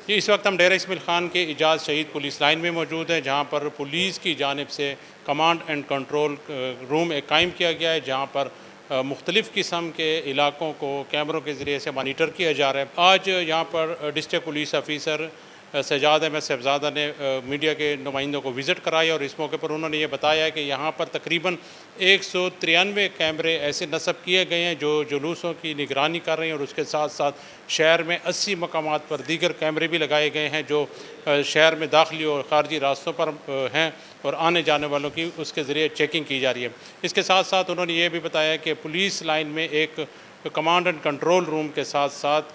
جی اس وقت ہم ڈیرہ اسماعیل خان کے اعجاز شہید پولیس لائن میں موجود ہیں، جہاں پر پولیس کی جانب سے کمانڈ اینڈ کنٹرول روم ایک قائم کیا گیا ہے، جہاں پر مختلف قسم کے علاقوں کو کیمروں کے ذریعے سے مانیٹر کیا جا رہا ہے۔ آج یہاں پر district police officer Sajjad Ahmad Sahibzada نے میڈیا کے نمائندوں کو وزٹ کرایا، اور اس موقع پر انہوں نے یہ بتایا کہ یہاں پر تقریباً 193 کیمرے ایسے نصب کیے گئے ہیں جو جلوسوں کی نگرانی کر رہے ہیں، اور اس کے ساتھ ساتھ شہر میں 80 مقامات پر دیگر کیمرے بھی لگائے گئے ہیں جو شہر میں داخلی اور خارجی راستوں پر ہیں، اور آنے جانے والوں کی اس کے ذریعے چیکنگ کی جا رہی ہے۔ اس کے ساتھ ساتھ انہوں نے یہ بھی بتایا کہ پولیس لائن میں ایک کمانڈ اینڈ کنٹرول روم کے ساتھ ساتھ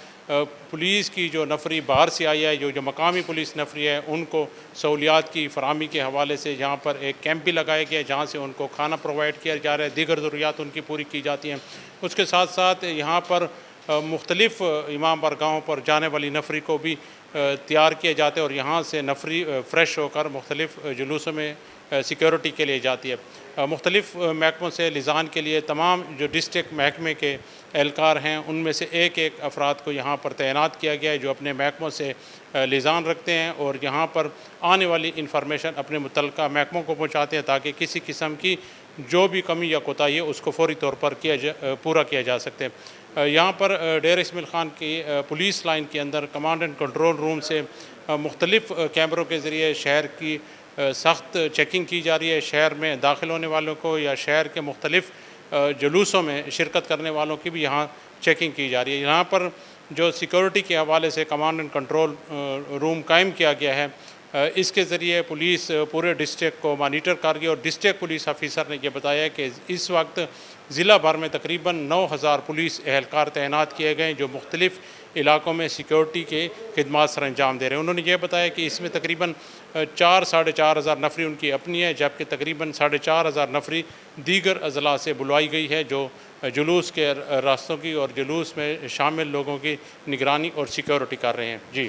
پولیس کی جو نفری باہر سے آئی ہے، جو مقامی پولیس نفری ہے، ان کو سہولیات کی فراہمی کے حوالے سے یہاں پر ایک کیمپ بھی لگایا گیا ہے، جہاں سے ان کو کھانا پرووائڈ کیا جا رہا ہے، دیگر ضروریات ان کی پوری کی جاتی ہیں۔ اس کے ساتھ ساتھ یہاں پر مختلف امام بارگاہوں پر جانے والی نفری کو بھی تیار کیے جاتے ہیں، اور یہاں سے نفری فریش ہو کر مختلف جلوسوں میں سیکیورٹی کے لیے جاتی ہے۔ مختلف محکموں سے لذان کے لیے تمام جو ڈسٹرکٹ محکمے کے اہلکار ہیں، ان میں سے ایک افراد کو یہاں پر تعینات کیا گیا ہے جو اپنے محکموں سے لذان رکھتے ہیں، اور یہاں پر آنے والی انفارمیشن اپنے متعلقہ محکموں کو پہنچاتے ہیں تاکہ کسی قسم کی جو بھی کمی یا کوتاہی ہے اس کو فوری طور پر پورا کیا جا سکتے ہیں۔ یہاں پر ڈیرہ اسماعیل خان کی پولیس لائن کے اندر کمانڈ اینڈ کنٹرول روم سے مختلف کیمروں کے ذریعے شہر کی سخت چیکنگ کی جا رہی ہے۔ شہر میں داخل ہونے والوں کو یا شہر کے مختلف جلوسوں میں شرکت کرنے والوں کی بھی یہاں چیکنگ کی جا رہی ہے۔ یہاں پر جو سیکورٹی کے حوالے سے کمانڈ اینڈ کنٹرول روم قائم کیا گیا ہے، اس کے ذریعے پولیس پورے ڈسٹرکٹ کو مانیٹر کر رہی ہے، اور ڈسٹرکٹ پولیس آفیسر نے یہ بتایا کہ اس وقت ضلع بھر میں تقریباً 9000 پولیس اہلکار تعینات کیے گئے ہیں جو مختلف علاقوں میں سیکورٹی کے خدمات سر انجام دے رہے ہیں۔ انہوں نے یہ بتایا کہ اس میں تقریباً 4-4.5 ہزار نفری ان کی اپنی ہے، جبکہ تقریباً 4.5 ہزار نفری دیگر اضلاع سے بلوائی گئی ہے جو جلوس کے راستوں کی اور جلوس میں شامل لوگوں کی نگرانی اور سیکورٹی کر رہے ہیں۔ جی